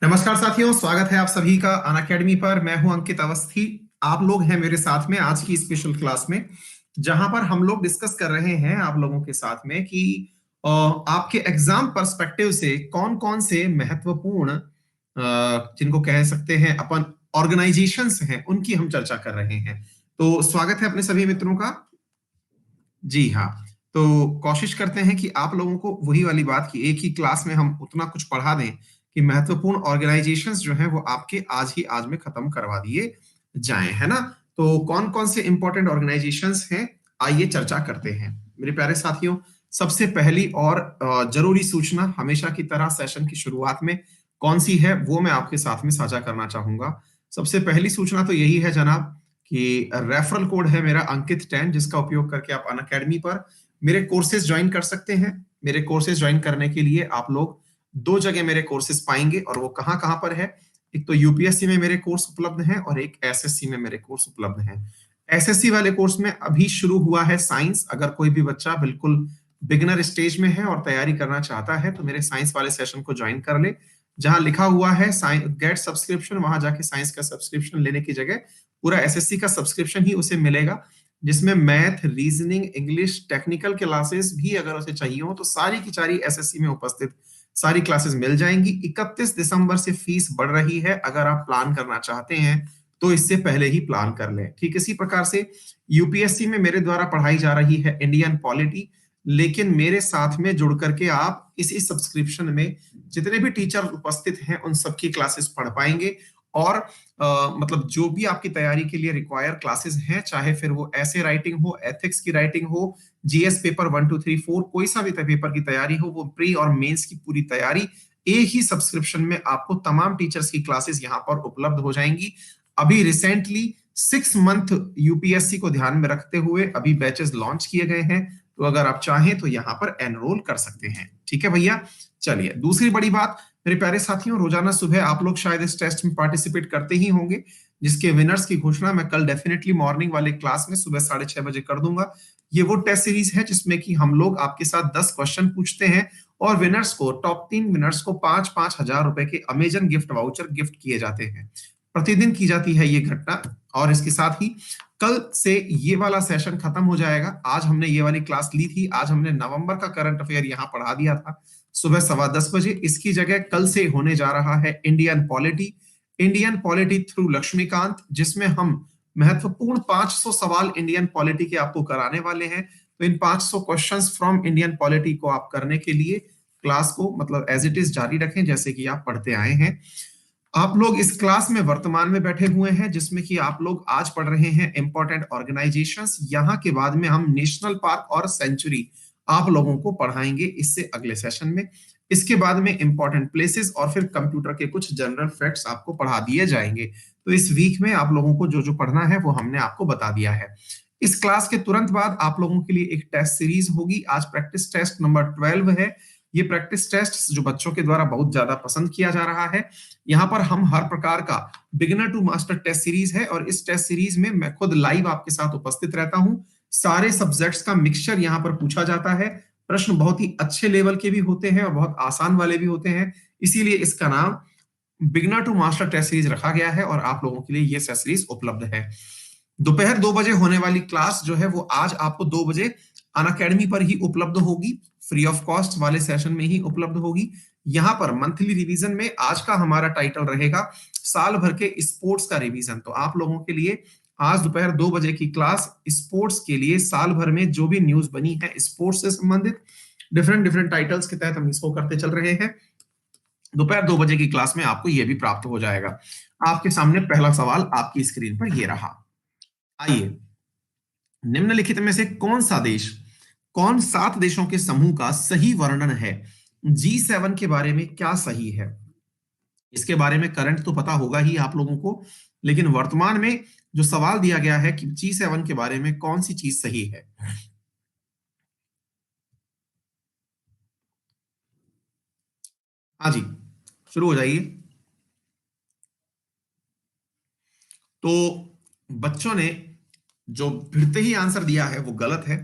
नमस्कार साथियों, स्वागत है आप सभी का अनअकैडमी पर। मैं हूं अंकित अवस्थी। आप लोग हैं मेरे साथ में आज की स्पेशल क्लास में, जहां पर हम लोग डिस्कस कर रहे हैं आप लोगों के साथ में कि आपके एग्जाम पर्सपेक्टिव से कौन कौन से महत्वपूर्ण जिनको कह सकते हैं अपन ऑर्गेनाइजेशंस हैं, उनकी हम चर्चा कर रहे हैं। तो स्वागत है अपने सभी मित्रों का। जी हाँ। तो कोशिश करते हैं कि आप लोगों को वही वाली बात की एक ही क्लास में हम उतना कुछ पढ़ा दें कि महत्वपूर्ण ऑर्गेनाइजेशंस जो हैं वो आपके आज में खत्म करवा दिए जाएं, है ना। तो कौन कौन से इंपॉर्टेंट ऑर्गेनाइजेशंस हैं, आइए चर्चा करते हैं मेरे प्यारे साथियों। सबसे पहली और जरूरी सूचना हमेशा की तरह सेशन की शुरुआत में कौन सी है वो मैं आपके साथ में साझा करना चाहूंगा। सबसे पहली सूचना तो यही है जनाब कि रेफरल कोड है मेरा अंकित 10, जिसका उपयोग करके आप अनअकैडमी पर मेरे कोर्सेज ज्वाइन कर सकते हैं। मेरे कोर्सेज ज्वाइन करने के लिए आप लोग दो जगह मेरे कोर्सेज पाएंगे, और वो कहां कहां पर है। एक तो यूपीएससी में मेरे कोर्स उपलब्ध हैं और एक एसएससी में मेरे कोर्स उपलब्ध हैं। एसएससी वाले कोर्स में अभी शुरू हुआ है साइंस। अगर कोई भी बच्चा बिल्कुल बिगिनर स्टेज में है और तैयारी करना चाहता है तो मेरे साइंस वाले सेशन को ज्वाइन कर ले। जहां लिखा हुआ है गेट सब्सक्रिप्शन, वहां जाके साइंस का सब्सक्रिप्शन लेने की जगह पूरा एसएससी का सब्सक्रिप्शन ही उसे मिलेगा, जिसमें math, reasoning, English, technical classes भी अगर उसे चाहिए हो तो सारी की सारी एसएससी में उपस्थित सारी क्लासेस मिल जाएंगी। 31 दिसंबर से फीस बढ़ रही है। अगर आप प्लान करना चाहते हैं तो इससे पहले ही प्लान कर लें। ठीक इसी प्रकार से यूपीएससी में मेरे द्वारा पढ़ाई जा रही है इंडियन पॉलिटी, लेकिन मेरे साथ में जुड़ करके आप इसी सब्सक्रिप्शन में जितने भी टीचर उपस्थित हैं उन सबकी क्लासेस पढ़ पाएंगे। और मतलब जो भी आपकी तैयारी के लिए रिक्वायर क्लासेस हैं, चाहे फिर वो ऐसे राइटिंग हो, एथिक्स की राइटिंग हो, जीएस पेपर 1 2 3 4, कोई सा भी पेपर की तैयारी हो, वो प्री और मेंस की पूरी तैयारी एक ही सब्सक्रिप्शन में आपको तमाम टीचर्स की क्लासेस यहाँ पर उपलब्ध हो जाएंगी। अभी रिसेंटली 6 मंथ यूपीएससी को ध्यान में रखते हुए अभी बैचेस लॉन्च किए गए हैं, तो अगर आप चाहें तो यहाँ पर एनरोल कर सकते हैं। ठीक है भैया। चलिए, दूसरी बड़ी बात मेरे प्यारे साथियों, रोजाना सुबह आप लोग शायद इस टेस्ट में पार्टिसिपेट करते ही होंगे, जिसके विनर्स की घोषणा मैं कल डेफिनेटली मॉर्निंग वाले क्लास में सुबह 6:30 बजे कर दूंगा। ये वो टेस्ट सीरीज है जिसमें कि हम लोग आपके साथ 10 क्वेश्चन पूछते हैं और विनर्स को, टॉप 3 विनर्स को 5-5 हजार रुपए के अमेजन गिफ्ट वाउचर गिफ्ट किए जाते हैं। प्रतिदिन की जाती है ये घटना। और इसके साथ ही कल से ये वाला सेशन खत्म हो जाएगा। आज हमने ये वाली क्लास ली थी, आज हमने नवंबर का करंट अफेयर यहाँ पढ़ा दिया था सुबह 10:15 बजे। इसकी जगह कल से होने जा रहा है Indian polity, Indian polity through Laxmikanth, जिसमें हम महत्वपूर्ण 500 सवाल इंडियन पॉलिटी के आपको कराने वाले हैं। तो इन 500 क्वेश्चंस फ्रॉम इंडियन पॉलिटी को आप करने के लिए क्लास को मतलब एज इट इज जारी रखें, जैसे कि आप पढ़ते आए हैं। आप लोग इस क्लास में वर्तमान में बैठे हुए हैं, जिसमें कि आप लोग आज पढ़ रहे हैं इंपॉर्टेंट ऑर्गेनाइजेशंस। यहाँ के बाद में हम नेशनल पार्क और सेंचुरी आप लोगों को पढ़ाएंगे इससे अगले सेशन में। इसके बाद में इंपॉर्टेंट प्लेसेस और फिर कंप्यूटर के कुछ जनरल फैक्ट्स आपको पढ़ा दिए जाएंगे। तो इस वीक में आप लोगों को जो जो पढ़ना है वो हमने आपको बता दिया है। इस क्लास के तुरंत बाद आप लोगों के लिए एक टेस्ट सीरीज होगी। आज प्रैक्टिस टेस्ट नंबर 12 है। ये प्रैक्टिस टेस्ट जो बच्चों के द्वारा बहुत ज्यादा पसंद किया जा रहा है। यहाँ पर हम हर प्रकार का beginner to master test series है, और इस टेस्ट सीरीज में मैं खुद लाइव आपके साथ उपस्थित रहता हूँ। सारे सब्जेक्ट्स का मिक्सचर यहाँ पर पूछा जाता है। प्रश्न बहुत ही अच्छे लेवल के भी होते हैं और बहुत आसान वाले भी होते हैं, इसीलिए इसका नाम beginner to master test series रखा गया है और आप लोगों के लिए ये टेस्ट सीरीज उपलब्ध है। दोपहर 2 बजे होने वाली क्लास जो है वो आज आपको 2 बजे अनअकैडमी पर ही उपलब्ध होगी, फ्री ऑफ कॉस्ट वाले सेशन में ही उपलब्ध होगी। यहाँ पर मंथली रिवीजन में आज का हमारा टाइटल रहेगा साल भर के स्पोर्ट्स का रिवीजन। तो आप लोगों के लिए आज दोपहर 2 बजे की क्लास स्पोर्ट्स के लिए साल भर में जो भी न्यूज बनी है स्पोर्ट्स से संबंधित डिफरेंट डिफरेंट टाइटल्स के तहत हम इसको करते चल रहे हैं। दोपहर 2 बजे की क्लास में आपको यह भी प्राप्त हो जाएगा। आपके सामने पहला सवाल आपकी स्क्रीन पर ये रहा। आइए, निम्नलिखित में से कौन 7 देशों के समूह का सही वर्णन है? G7 के बारे में क्या सही है? इसके बारे में करंट तो पता होगा ही आप लोगों को, लेकिन वर्तमान में जो सवाल दिया गया है कि G7 के बारे में कौन सी चीज सही है। हाँ जी, शुरू हो जाइए। तो बच्चों ने जो भिड़ते ही आंसर दिया है वो गलत है।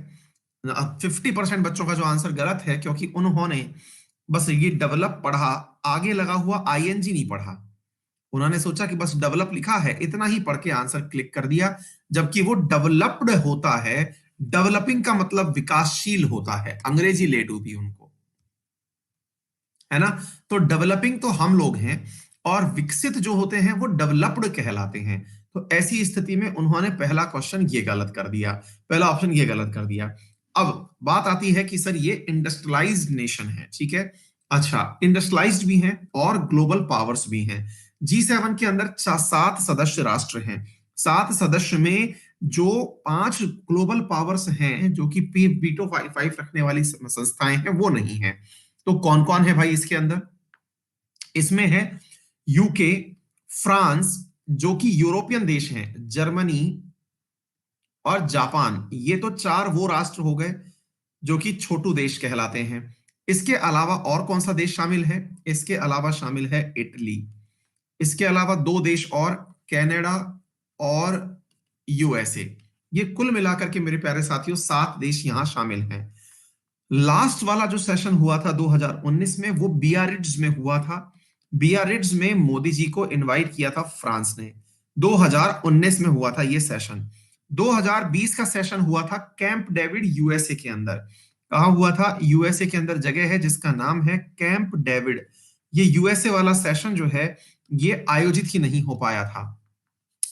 50% बच्चों का जो आंसर गलत है, क्योंकि उन्होंने बस ये डेवलप पढ़ा, आगे लगा हुआ आईएनजी नहीं पढ़ा। उन्होंने सोचा कि बस डेवलप लिखा है, इतना ही पढ़ के आंसर क्लिक कर दिया, जबकि वो डेवलप्ड होता है। डेवलपिंग का मतलब विकासशील होता है, अंग्रेजी ले डूबी उनको, है ना। तो डेवलपिंग तो हम लोग हैं, और विकसित जो होते हैं वो डेवलप्ड कहलाते हैं। तो ऐसी स्थिति में उन्होंने पहला क्वेश्चन ये गलत कर दिया, पहला ऑप्शन ये गलत कर दिया। अब बात आती है कि सर ये इंडस्ट्रियलाइज्ड नेशन है, ठीक है। अच्छा, इंडस्ट्रियलाइज्ड भी हैं और ग्लोबल पावर्स भी हैं। G7 के अंदर 7 सदस्य राष्ट्र हैं। 7 सदस्य में जो 5 ग्लोबल पावर्स हैं, जो कि वीटो 5 रखने वाली संस्थाएं हैं, वो नहीं है। तो कौन कौन है भाई इसके अंदर? इसमें है यूके, फ्रांस, जो कि यूरोपियन देश हैं, जर्मनी और जापान। ये तो 4 वो राष्ट्र हो गए जो कि छोटू देश कहलाते हैं। इसके अलावा और कौन सा देश शामिल है? इसके अलावा शामिल है इटली। इसके अलावा 2 देश और, कनाडा और यूएसए। ये कुल मिलाकर के मेरे प्यारे साथियों 7 देश यहां शामिल हैं। लास्ट वाला जो सेशन हुआ था 2019 में, वो बियारिट्ज में हुआ था। बियारिट्ज में मोदी जी को इनवाइट किया था फ्रांस ने। 2019 में हुआ था ये सेशन। 2020 का सेशन हुआ था कैंप डेविड यूएसए के अंदर। कहा हुआ था? यूएसए के अंदर जगह है जिसका नाम है कैंप डेविड। ये यूएसए वाला सेशन जो है ये आयोजित ही नहीं हो पाया था।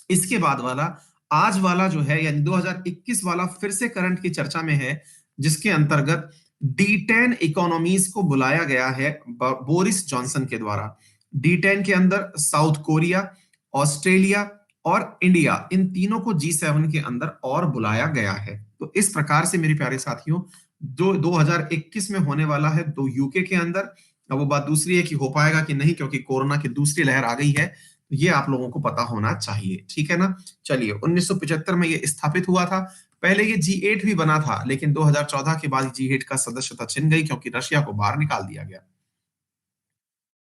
इसके बाद वाला, आज वाला जो है, यानी 2021 वाला, फिर से करंट की चर्चा में है, जिसके अंतर्गत D10 इकोनॉमीज को बुलाया गया है बोरिस जॉनसन के द्वारा। D10 के अंदर साउथ कोरिया, ऑस्ट्रेलिया और इंडिया, इन तीनों को G7 के अंदर और बुलाया गया है। तो इस प्रकार से मेरे प्यारे साथियों, जो 2021 में होने वाला है, 2 यूके के अंदर। अब वो बात दूसरी है कि हो पाएगा कि नहीं, क्योंकि कोरोना की दूसरी लहर आ गई है। ये आप लोगों को पता होना चाहिए, ठीक है ना। चलिए, 1975 में ये स्थापित हुआ था। पहले ये G8 भी बना था, लेकिन 2014 के बाद G8 का सदस्यता छिन गई, क्योंकि रशिया को बाहर निकाल दिया गया।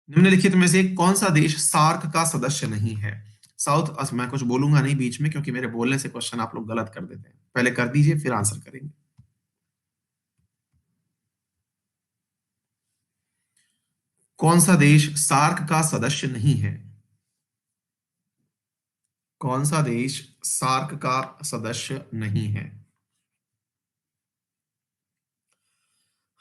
निम्नलिखित में से कौन सा देश सार्क का सदस्य नहीं है? साउथ, मैं कुछ बोलूंगा नहीं बीच में, क्योंकि मेरे बोलने से क्वेश्चन आप लोग गलत कर देते हैं। पहले कर दीजिए, फिर आंसर करेंगे। कौन सा देश सार्क का सदस्य नहीं है? कौन सा देश सार्क का सदस्य नहीं है?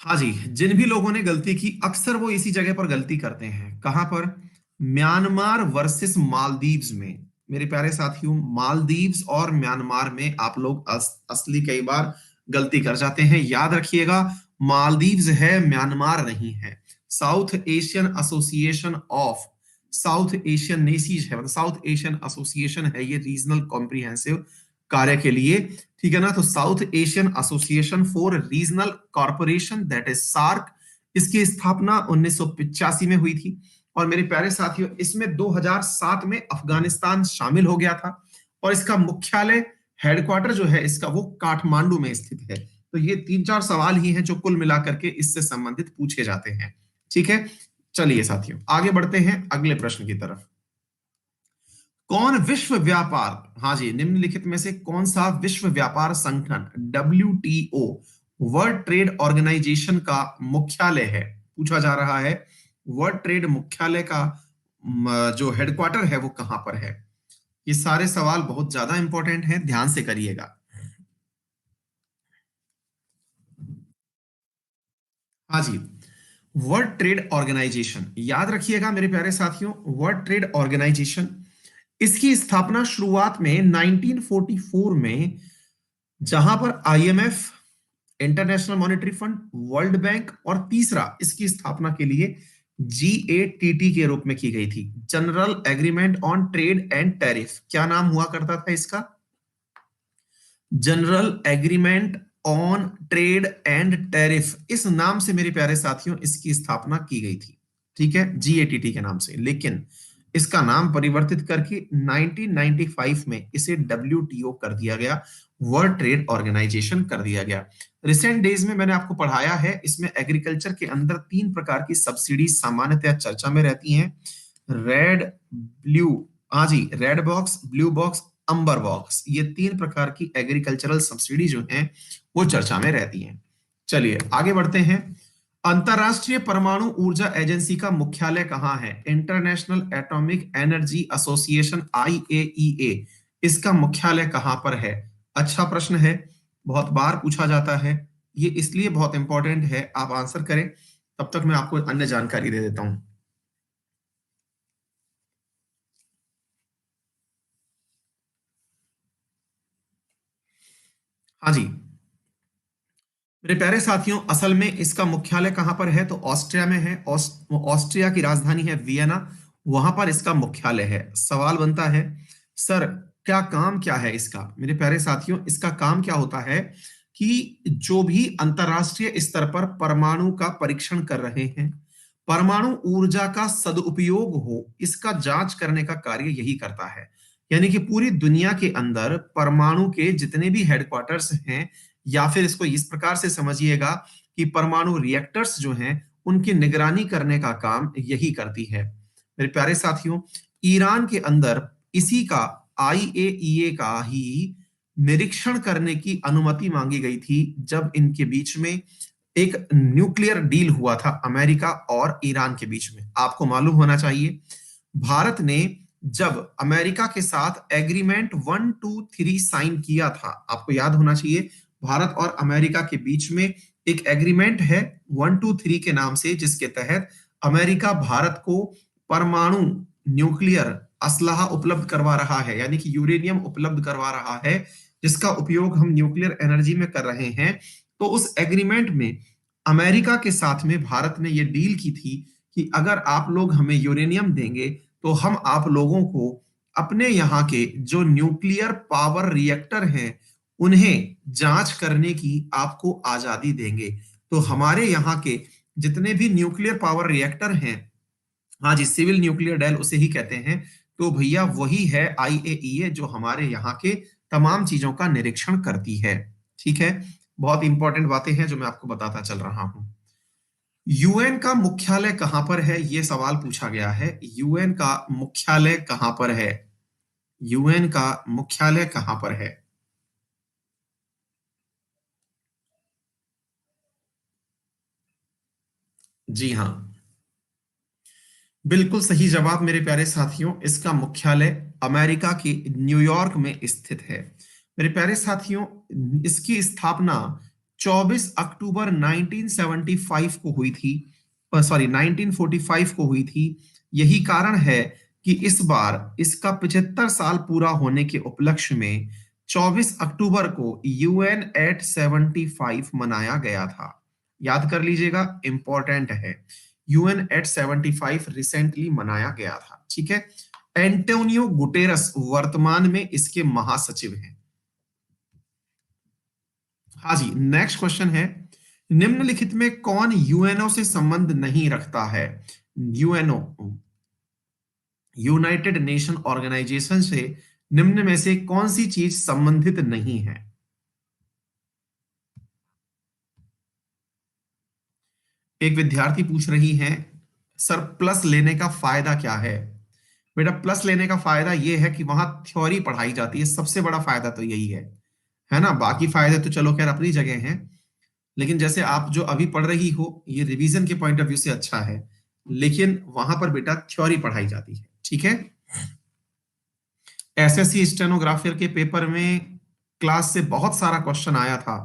हाँ जी, जिन भी लोगों ने गलती की, अक्सर वो इसी जगह पर गलती करते हैं। कहां पर? म्यांमार वर्सेस मालदीव्स में। मेरे प्यारे साथियों, मालदीव्स और म्यांमार में आप लोग असली कई बार गलती कर जाते हैं। याद रखिएगा, मालदीव्स है, म्यांमार नहीं है। South Asian association of South Asian nations है, मतलब साउथ एशियन एसोसिएशन है ये, रीजनल कॉम्प्रिहेंसिव कार्य के लिए, ठीक है ना। तो South Asian Association for Regional Corporation, that is SAARC, इसकी स्थापना 1985 में हुई थी। और मेरे प्यारे साथियों, इसमें 2007 में अफगानिस्तान शामिल हो गया था, और इसका मुख्यालय, हेडक्वार्टर जो है इसका, वो काठमांडू में स्थित है। तो ये 3-4 सवाल ही हैं जो कुल मिलाकर के इससे संबंधित पूछे जाते हैं, ठीक है। चलिए साथियों, आगे बढ़ते हैं अगले प्रश्न की तरफ। कौन विश्व व्यापार, हाँ जी, निम्नलिखित में से कौन सा विश्व व्यापार संगठन, WTO, वर्ल्ड ट्रेड ऑर्गेनाइजेशन का मुख्यालय है? पूछा जा रहा है, वर्ल्ड ट्रेड मुख्यालय का जो हेडक्वार्टर है वो कहां पर है? ये सारे सवाल बहुत ज्यादा इंपॉर्टेंट हैं, ध्यान से करिएगा। हाँ जी, वर्ल्ड ट्रेड ऑर्गेनाइजेशन, याद रखिएगा मेरे प्यारे साथियों, वर्ल्ड ट्रेड ऑर्गेनाइजेशन, इसकी स्थापना शुरुआत में 1944 में, जहां पर IMF, international monetary fund, world bank, और तीसरा इसकी स्थापना के लिए GATT के रूप में की गई थी, general agreement on trade and tariff. क्या नाम हुआ करता था इसका? General agreement on trade and tariff. इस नाम से मेरे प्यारे साथियों इसकी स्थापना की गई थी, ठीक है, GATT के नाम से। लेकिन इसका नाम परिवर्तित करके 1995 में इसे WTO कर दिया गया, वर्ल्ड ट्रेड ऑर्गेनाइजेशन कर दिया गया। रिसेंट डेज में मैंने आपको पढ़ाया है, इसमें एग्रीकल्चर के अंदर 3 प्रकार की सब्सिडी सामान्यतः चर्चा में रहती हैं, रेड, ब्लू, हाँ जी, red box, blue box, amber box. ये 3 प्रकार की एग्रीकल्चरल सब्सिडी जो हैं वो चर्चा में रहती हैं। चलिए आगे बढ़ते हैं। अंतरराष्ट्रीय परमाणु ऊर्जा एजेंसी का मुख्यालय कहाँ है? International atomic energy association, IAEA, इसका मुख्यालय कहाँ पर है? अच्छा प्रश्न है, बहुत बार पूछा जाता है, ये इसलिए बहुत इंपॉर्टेंट है, आप आंसर करें, तब तक मैं आपको अन्य जानकारी दे देता हूं। हाँ जी, मेरे प्यारे साथियों, असल में इसका मुख्यालय कहां पर है? तो ऑस्ट्रिया में है। ऑस्ट्रिया की राजधानी है वियना, वहां पर इसका मुख्यालय है। सवाल बनता है, सर क्या काम क्या है इसका? मेरे प्यारे साथियों, इसका काम क्या होता है कि जो भी अंतरराष्ट्रीय स्तर पर परमाणु का परीक्षण कर रहे हैं, परमाणु ऊर्जा का सदुपयोग हो, इसका जांच करने का कार्य यही करता है। यानी कि पूरी दुनिया के अंदर परमाणु के जितने भी हेडक्वार्टर्स हैं, या फिर इसको इस प्रकार से समझिएगा कि परमाणु रिएक्टर्स जो हैं, उनकी निगरानी करने का काम यही करती है। मेरे प्यारे साथियों, ईरान के अंदर इसी का, IAEA का ही निरीक्षण करने की अनुमति मांगी गई थी जब इनके बीच में एक न्यूक्लियर डील हुआ था, अमेरिका और ईरान के बीच में। आपको मालूम होना चाहिए, भारत ने जब अमेरिका के साथ एग्रीमेंट 123 साइन किया था, आपको याद होना चाहिए, भारत और अमेरिका के बीच में एक एग्रीमेंट है 123 के नाम से, जिसके तहत अमेरिका भारत को परमाणु न्यूक्लियर असलाहा उपलब्ध करवा रहा है, यानी कि यूरेनियम उपलब्ध करवा रहा है, जिसका उपयोग हम न्यूक्लियर एनर्जी में कर रहे हैं। तो उस एग्रीमेंट में अमेरिका के साथ में भारत ने यह डील की थी कि अगर आप लोग हमें यूरेनियम देंगे तो हम आप लोगों को अपने यहाँ के जो न्यूक्लियर पावर रिएक्टर हैं, उन्हें जांच करने की आपको आजादी देंगे। तो हमारे यहाँ के जितने भी न्यूक्लियर पावर रिएक्टर हैं, हाँ जी, सिविल न्यूक्लियर डेल उसे ही कहते हैं, तो भैया वही है IAEA जो हमारे यहाँ के तमाम चीजों का निरीक्षण करती है। ठीक है, बहुत इंपॉर्टेंट बातें हैं जो मैं आपको बताता चल रहा हूं। यूएन का मुख्यालय कहां पर है? यह सवाल पूछा गया है, यूएन का मुख्यालय कहां पर है? यूएन का मुख्यालय कहां पर है? जी हाँ, बिल्कुल सही जवाब मेरे प्यारे साथियों, इसका मुख्यालय अमेरिका की न्यूयॉर्क में स्थित है। मेरे प्यारे साथियों, इसकी स्थापना 24 अक्टूबर 1975 को हुई थी, सॉरी 1945 को हुई थी। यही कारण है कि इस बार इसका 75 साल पूरा होने के उपलक्ष्य में 24 अक्टूबर को UN एट 75 मनाया गया था। याद कर लीजिएगा, इंपॉर्टेंट है, UN एट 75 रिसेंटली मनाया गया था। ठीक है, एंटोनियो गुटेरस वर्तमान में इसके महासचिव हैं। हाँ जी, नेक्स्ट क्वेश्चन है, निम्नलिखित में कौन यूएनओ से संबंध नहीं रखता है? यूएनओ, यूनाइटेड नेशन ऑर्गेनाइजेशन से निम्न में से कौन सी चीज संबंधित नहीं है? एक विद्यार्थी पूछ रही हैं, सर प्लस लेने का फायदा क्या है? बेटा, प्लस लेने का फायदा यह है कि वहां थ्योरी पढ़ाई जाती है, सबसे बड़ा फायदा तो यही है ना। बाकी फायदे तो चलो खैर अपनी जगह हैं, लेकिन जैसे आप जो अभी पढ़ रही हो, ये रिवीजन के पॉइंट ऑफ व्यू से अच्छा है, लेकिन वहां पर बेटा थ्योरी पढ़ाई जाती है। ठीक है, SSC स्टेनोग्राफर के पेपर में क्लास से बहुत सारा क्वेश्चन आया था।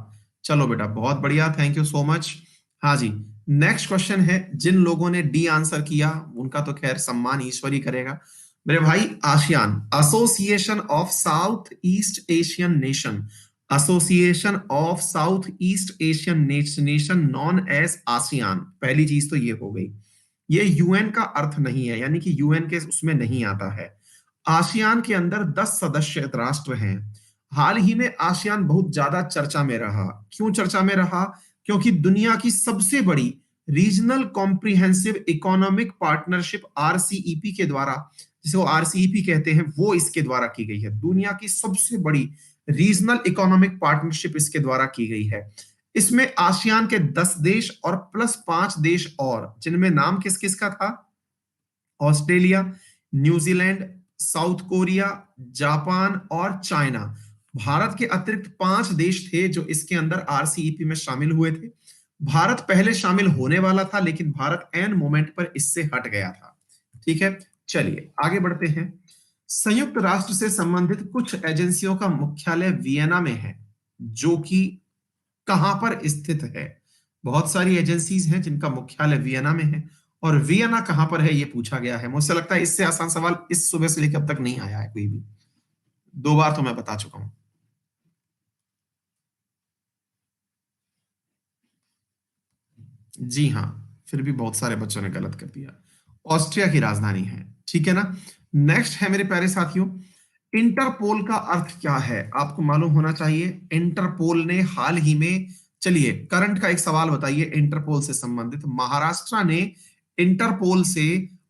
चलो बेटा, बहुत बढ़िया, थैंक यू सो मच। हाँ जी, नेक्स्ट क्वेश्चन है, जिन लोगों ने डी आंसर किया उनका तो खैर सम्मान ईश्वर ही करेगा। मेरे भाई, ASEAN, Association of South East Asian Nation, Association of South East Asian Nation known as ASEAN, पहली चीज तो ये हो गई। ये यूएन का अर्थ नहीं है, यानी कि यूएन के उसमें नहीं आता है। आसियान के अंदर 10 सदस्य राष्ट्र हैं। हाल ही में आसियान बहुत ज्यादा चर्चा में रहा। क्यों चर्चा में रहा? क्योंकि दुनिया की सबसे बड़ी regional comprehensive economic partnership RCEP के द्वारा, जिसे वो RCEP कहते हैं, वो इसके द्वारा की गई है। दुनिया की सबसे बड़ी रीजनल इकोनॉमिक पार्टनरशिप इसके द्वारा की गई है। इसमें आसियान के 10 देश और प्लस 5 देश और, जिनमें नाम किस किस का था? Australia, New Zealand, south Korea, Japan और चाइना। भारत के अतिरिक्त 5 देश थे जो इसके अंदर RCEP में शामिल हुए थे। भारत पहले शामिल होने वाला था, लेकिन भारत एन मोमेंट पर इससे हट गया था। ठीक है, चलिए आगे बढ़ते हैं। संयुक्त राष्ट्र से संबंधित कुछ एजेंसियों का मुख्यालय वियना में है, जो कि कहां पर स्थित है? बहुत सारी एजेंसीज हैं जिनका मुख्यालय वियना में है, और वियना कहां पर है ये पूछा गया है। मुझे लगता है इससे आसान सवाल इस सुबह से लेकर अब तक नहीं आया है कोई भी। 2 बार तो मैं बता चुका हूं। जी हाँ, फिर भी बहुत सारे बच्चों ने गलत कर दिया। ऑस्ट्रिया की राजधानी है। ठीक है ना। नेक्स्ट है मेरे प्यारे साथियों, इंटरपोल का अर्थ क्या है? आपको मालूम होना चाहिए। इंटरपोल ने हाल ही में, चलिए करंट का एक सवाल बताइए इंटरपोल से संबंधित। महाराष्ट्र ने इंटरपोल से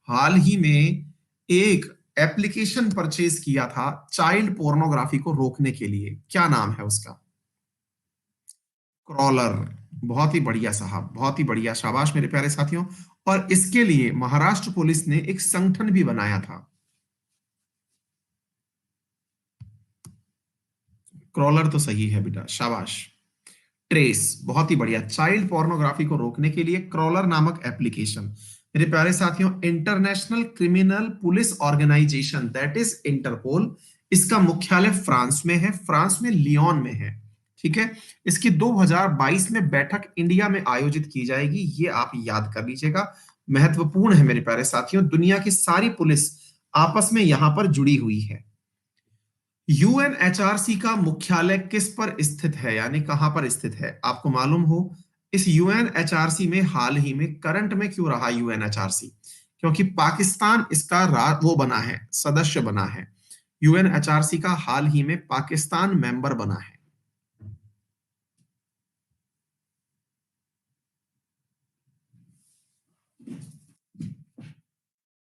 हाल ही में एक एप्लीकेशन परचेज किया था चाइल्ड पोर्नोग्राफी को रोकने के लिए। क्या नाम है उसका? क्रॉलर। बहुत ही बढ़िया साहब, बहुत ही बढ़िया, शाबाश मेरे प्यारे साथियों। और इसके लिए महाराष्ट्र पुलिस ने एक संगठन भी बनाया था। क्रॉलर तो सही है बेटा, शाबाश। ट्रेस, बहुत ही बढ़िया। चाइल्ड पोर्नोग्राफी को रोकने के लिए क्रॉलर नामक एप्लीकेशन। मेरे प्यारे साथियों, International Criminal Police Organization that is Interpol, इसका मुख्यालय फ्रांस में है, फ्रांस में लियोन में है। ठीक है। इसकी 2022 में बैठक इंडिया में आयोजित की जाएगी, ये आप याद कर लीजिएगा। महत्वपूर्ण है मेरे प्यारे साथियों, दुनिया की सारी पुलिस आपस में यहां पर जुड़ी हुई है। यूएनएचआरसी का मुख्यालय किस पर स्थित है, यानी कहां पर स्थित है? आपको मालूम हो इस यूएनएचआरसी में हाल ही में करंट में क्यों रहा यूएनएचआरसी? क्योंकि पाकिस्तान इसका वो बना है, सदस्य बना है। यूएनएचआरसी का हाल ही में पाकिस्तान मेंबर बना है।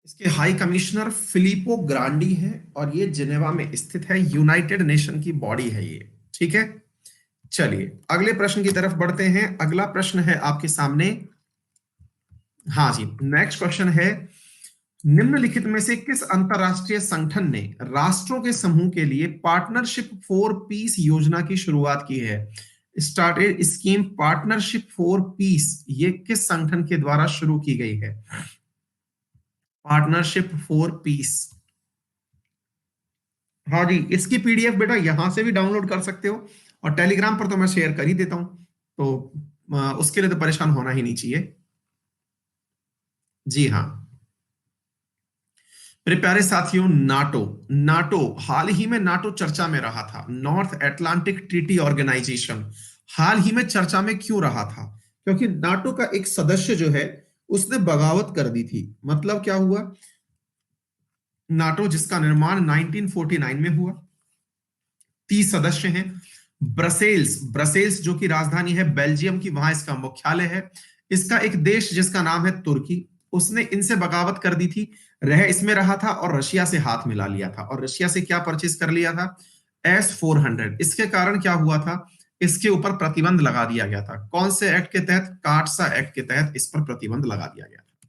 इसके हाई कमिश्नर फिलिपो ग्रांडी है, और ये जिनेवा में स्थित है। यूनाइटेड नेशन की बॉडी है ये। ठीक है, चलिए अगले प्रश्न की तरफ बढ़ते हैं। अगला प्रश्न है आपके सामने। हाँ जी, नेक्स्ट क्वेश्चन है, निम्नलिखित में से किस अंतरराष्ट्रीय संगठन ने राष्ट्रों के समूह के लिए पार्टनरशिप फॉर पीस योजना की शुरुआत की है? Started scheme partnership for piece, ये किस संगठन के द्वारा शुरू की गई है? Partnership for piece. हाँ जी, इसकी पीडीएफ बेटा यहां से भी डाउनलोड कर सकते हो, और टेलीग्राम पर तो मैं शेयर कर ही देता हूं, तो उसके लिए तो परेशान होना ही नहीं चाहिए। जी हाँ मेरे प्यारे साथियों, नाटो। नाटो हाल ही में नाटो चर्चा में रहा था। नॉर्थ एटलांटिक ट्रीटी ऑर्गेनाइजेशन हाल ही में चर्चा में क्यों रहा था? क्योंकि नाटो का एक सदस्य जो है उसने बगावत कर दी थी। मतलब क्या हुआ? नाटो जिसका निर्माण 1949 में हुआ, 30 सदस्य हैं। ब्रसेल्स, ब्रसेल्स जो कि राजधानी है बेल्जियम की, वहां इसका मुख्यालय है। इसका एक देश जिसका नाम है तुर्की, उसने इनसे बगावत कर दी थी, रह इसमें रहा था और रशिया से हाथ मिला लिया था। और रशिया से क्या परचेज कर लिया था? S-400। इसके कारण क्या हुआ था? इसके ऊपर प्रतिबंध लगा दिया गया था। कौन से एक्ट के तहत? काटसा एक्ट के तहत इस पर प्रतिबंध लगा दिया गया था।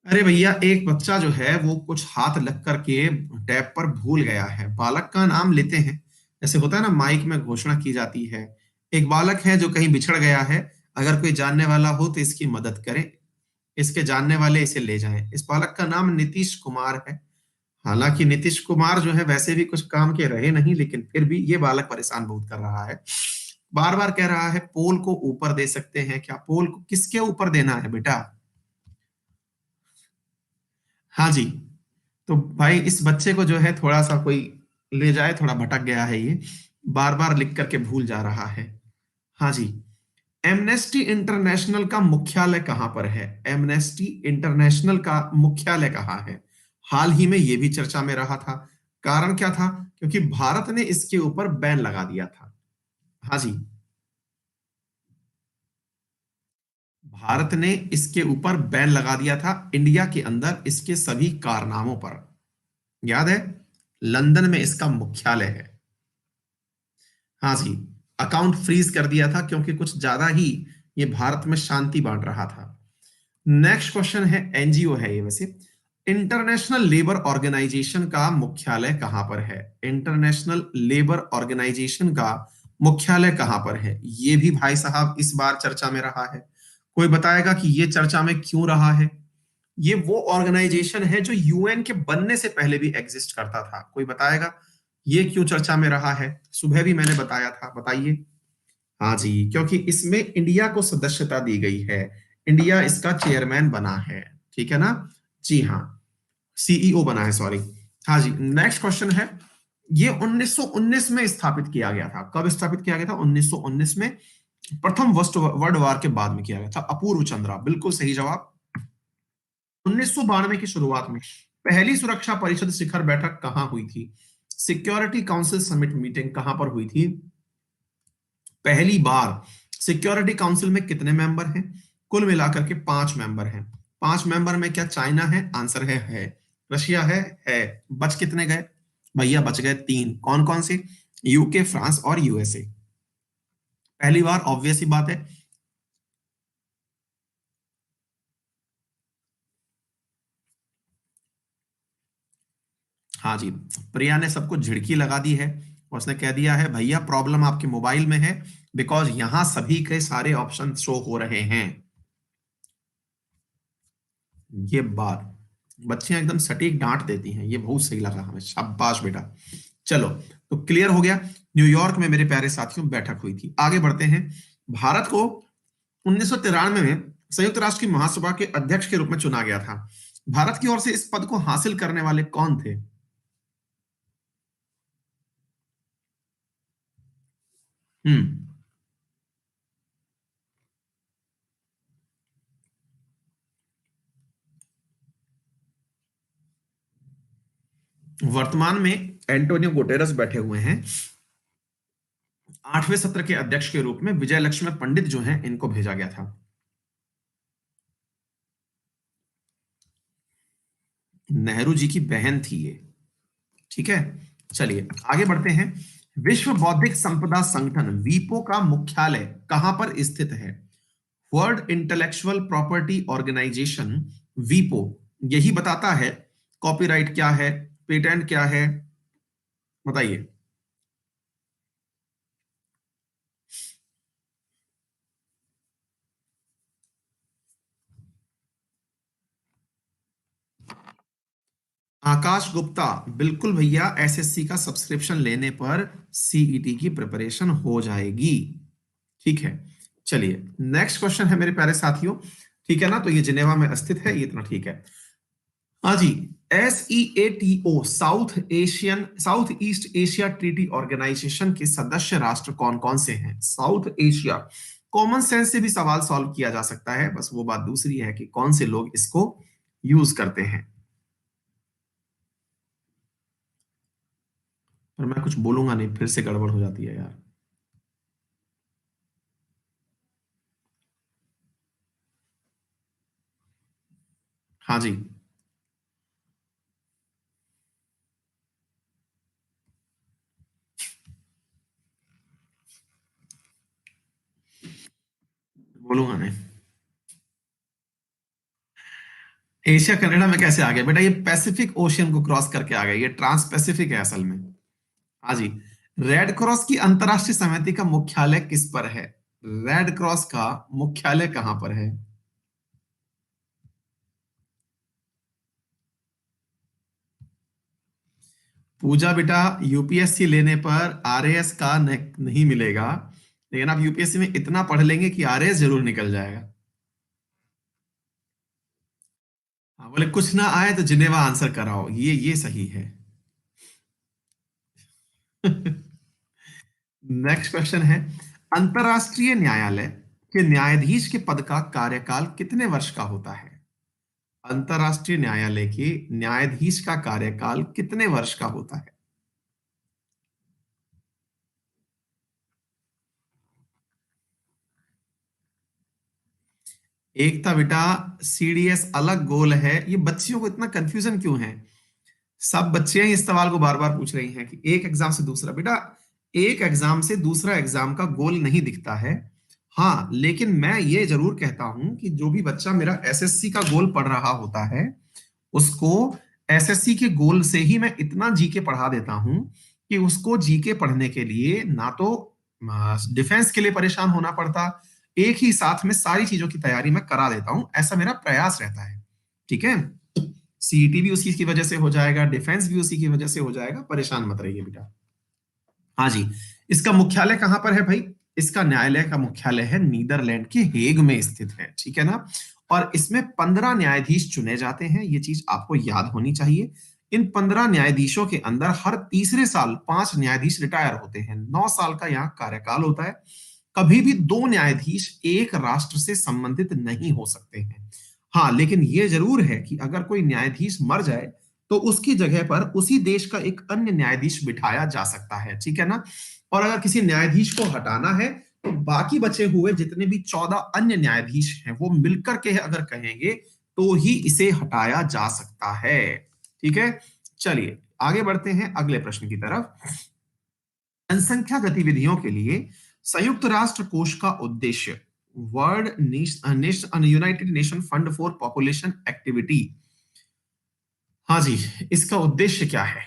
अरे भैया, एक बच्चा जो है वो कुछ हाथ लग करके टैब पर भूल गया है। बालक का नाम लेते हैं, जैसे होता है ना माइक में घोषणा की जाती है। एक बालक है जो कहीं बिछड़ गया है, अगर कोई जानने वाला हो तो इसकी मदद करें, इसके जानने वाले इसे ले जाएं। इस बालक का नाम नीतीश कुमार है। हालांकि नीतीश कुमार जो है वैसे भी कुछ काम के रहे नहीं, लेकिन फिर भी ये बालक परेशान बहुत कर रहा है। बार बार कह रहा है पोल को ऊपर दे सकते हैं क्या? पोल को किसके ऊपर देना है बेटा? हाँ जी। तो भाई इस बच्चे को जो है थोड़ा सा कोई ले जाए, थोड़ा भटक गया है ये, बार बार लिख करके भूल जा रहा है। हाँ जी। एमनेस्टी इंटरनेशनल का मुख्यालय कहां पर है? एमनेस्टी इंटरनेशनल का मुख्यालय कहाँ है? हाल ही में यह भी चर्चा में रहा था। कारण क्या था? क्योंकि भारत ने इसके ऊपर बैन लगा दिया था। हाँ जी, भारत ने इसके ऊपर बैन लगा दिया था इंडिया के अंदर इसके सभी कारनामों पर। याद है, लंदन में इसका मुख्यालय है। हाँ जी, अकाउंट फ्रीज कर दिया था क्योंकि कुछ ज्यादा ही ये भारत में शांति बांट रहा था। नेक्स्ट क्वेश्चन है, एनजीओ है ये वैसे। इंटरनेशनल लेबर ऑर्गेनाइजेशन का मुख्यालय कहां पर है? इंटरनेशनल लेबर ऑर्गेनाइजेशन का मुख्यालय कहां पर है? ये भी भाई साहब इस बार चर्चा में रहा है। कोई बताएगा कि ये चर्चा में क्यों रहा है? ये वो ऑर्गेनाइजेशन है जो यूएन के बनने से पहले भी एग्जिस्ट करता था। कोई बताएगा ये क्यों चर्चा में रहा है? सुबह भी मैंने बताया था, बताइए। हाँ जी, क्योंकि इसमें इंडिया को सदस्यता दी गई है, इंडिया इसका चेयरमैन बना है, ठीक है ना? जी हाँ, सीईओ बना है, सॉरी। हाँ जी, नेक्स्ट क्वेश्चन है। ये 1919 में स्थापित किया गया था। कब स्थापित किया गया था? 1919 में। प्रथम वर्ल्ड वार के बाद में किया गया था। अपूर्व चंद्रा, बिल्कुल सही जवाब। 1992 की शुरुआत में पहली सुरक्षा परिषद शिखर बैठक कहां हुई थी? सिक्योरिटी काउंसिल समिट मीटिंग कहां पर हुई थी पहली बार? सिक्योरिटी काउंसिल में कितने मेंबर हैं? कुल मिलाकर के 5 मेंबर हैं। 5 मेंबर में क्या चाइना है? आंसर है। रशिया है। बच कितने गए भैया? बच गए 3। कौन कौन से? यूके, फ्रांस और यूएसए। पहली बार, ऑब्वियस ही बात है। हाँ जी, प्रिया ने सबको झिड़की लगा दी है। उसने कह दिया है भैया प्रॉब्लम आपके मोबाइल में है, बिकॉज यहां सभी के सारे ऑप्शन शो हो रहे हैं। ये बात बच्चियां एकदम सटीक डांट देती हैं, ये बहुत सही लगा हमें, शाबाश बेटा। चलो, तो क्लियर हो गया। न्यूयॉर्क में मेरे प्यारे साथियों बैठक हुई थी। आगे बढ़ते हैं। भारत को 1993 में संयुक्त राष्ट्र की महासभा के अध्यक्ष के रूप में चुना गया था। भारत की ओर से इस पद को हासिल करने वाले कौन थे? हम्म वर्तमान में एंटोनियो गुटेरस बैठे हुए हैं। 8वें सत्र के अध्यक्ष के रूप में विजय लक्ष्मी पंडित जो हैं, इनको भेजा गया था। नेहरू जी की बहन थी ये, ठीक है। चलिए आगे बढ़ते हैं। विश्व बौद्धिक संपदा संगठन वीपो का मुख्यालय कहां पर स्थित है? वर्ल्ड इंटेलेक्चुअल प्रॉपर्टी ऑर्गेनाइजेशन, वीपो, यही बताता है कॉपीराइट क्या है, पेटेंट क्या है, बताइए। आकाश गुप्ता, बिल्कुल भैया, एसएससी का सब्सक्रिप्शन लेने पर सीईटी की प्रिपरेशन हो जाएगी, ठीक है। चलिए नेक्स्ट क्वेश्चन है मेरे प्यारे साथियों, ठीक है ना? तो ये जिनेवा में स्थित है, ये इतना ठीक है। हाँ जी, SEATO, South East Asia Treaty Organization के सदस्य राष्ट्र कौन कौन से हैं? साउथ एशिया, कॉमन सेंस से भी सवाल सॉल्व किया जा सकता है, बस वो बात दूसरी है कि कौन से लोग इसको यूज करते हैं। पर मैं कुछ बोलूंगा नहीं, फिर से गड़बड़ हो जाती है यार। हाँ जी, बोलूंगा नहीं। एशिया कनाडा में कैसे आ गया बेटा? ये पैसिफिक ओशियन को क्रॉस करके आ गया, ये ट्रांस पैसिफिक है असल में। हाँ जी। रेड क्रॉस की अंतरराष्ट्रीय समिति का मुख्यालय किस पर है? रेड क्रॉस का मुख्यालय कहां पर है? पूजा बेटा, यूपीएससी लेने पर आरएएस का नहीं मिलेगा, लेकिन आप यूपीएससी में इतना पढ़ लेंगे कि आरएएस जरूर निकल जाएगा। हाँ, बोले कुछ ना आए तो जिनेवा आंसर कराओ, ये सही है। नेक्स्ट क्वेश्चन है। अंतरराष्ट्रीय न्यायालय के न्यायाधीश के पद का कार्यकाल कितने वर्ष का होता है? अंतरराष्ट्रीय न्यायालय के न्यायाधीश का कार्यकाल कितने वर्ष का होता है? एक था बेटा, सीडीएस अलग गोल है। ये बच्चियों को इतना कंफ्यूजन क्यों है? सब बच्चियां ही इस सवाल को बार बार पूछ रही हैं कि एक एग्जाम से दूसरा। बेटा, एक एग्जाम से दूसरा एग्जाम का गोल नहीं दिखता है। हाँ, लेकिन मैं ये जरूर कहता हूं कि जो भी बच्चा मेरा एसएससी का गोल पढ़ रहा होता है, उसको एसएससी के गोल से ही मैं इतना जीके पढ़ा देता हूं कि उसको जीके पढ़ने के लिए ना तो डिफेंस के लिए परेशान होना पड़ता, एक ही साथ में सारी चीजों की तैयारी मैं करा देता हूं, ऐसा मेरा प्रयास रहता है। ठीक है, सीईटी भी उसी की वजह से हो जाएगा, डिफेंस भी उसी की वजह से हो जाएगा, परेशान मत रहिए बेटा। हाँ जी, इसका मुख्यालय कहां पर है भाई? इसका न्यायालय का मुख्यालय है नीदरलैंड के हेग में स्थित है, ठीक है ना। और इसमें 15 न्यायाधीश चुने जाते हैं, ये चीज आपको याद होनी चाहिए। इन 15 न्यायाधीशों के अंदर हर तीसरे साल 5 न्यायाधीश रिटायर होते हैं, 9 साल का यहाँ कार्यकाल होता है। कभी भी 2 न्यायाधीश एक राष्ट्र से संबंधित नहीं हो सकते हैं। हाँ, लेकिन ये जरूर है कि अगर कोई न्यायाधीश मर जाए तो उसकी जगह पर उसी देश का एक अन्य न्यायाधीश बिठाया जा सकता है, ठीक है ना। और अगर किसी न्यायाधीश को हटाना है तो बाकी बचे हुए जितने भी 14 अन्य न्यायाधीश हैं वो मिलकर के अगर कहेंगे तो ही इसे हटाया जा सकता है। ठीक है, चलिए आगे बढ़ते हैं अगले प्रश्न की तरफ। जनसंख्या गतिविधियों के लिए संयुक्त राष्ट्र कोष का उद्देश्य, world United nation fund for population activity, हाँ जी, इसका उद्देश्य क्या है?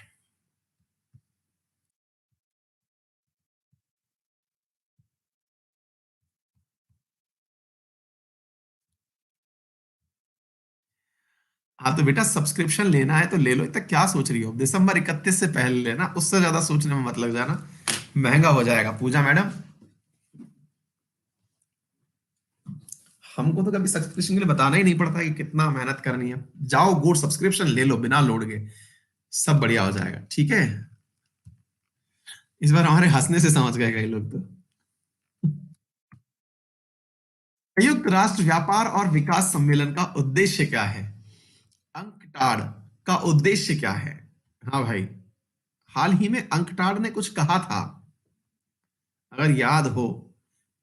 हाँ तो बेटा, सब्सक्रिप्शन लेना है तो ले लो, इतना क्या सोच रही हो? दिसंबर 31 से पहले लेना, उससे ज्यादा सोचने में मत लग जाना, महंगा हो जाएगा। पूजा मैडम, हमको तो कभी सब्सक्रिप्शन के लिए बताना ही नहीं पड़ता कि कितना मेहनत करनी है। जाओ गोल्ड सब्सक्रिप्शन ले लो बिना लोड के, सब बढ़िया हो जाएगा। ठीक है, इस बार हमारे हंसने से समझ गए कई लोग तो। संयुक्त राष्ट्र व्यापार और विकास सम्मेलन का उद्देश्य क्या है? अंकटाड का उद्देश्य क्या है? हाँ भाई, हाल ही में अंकटाड ने कुछ कहा था, अगर याद हो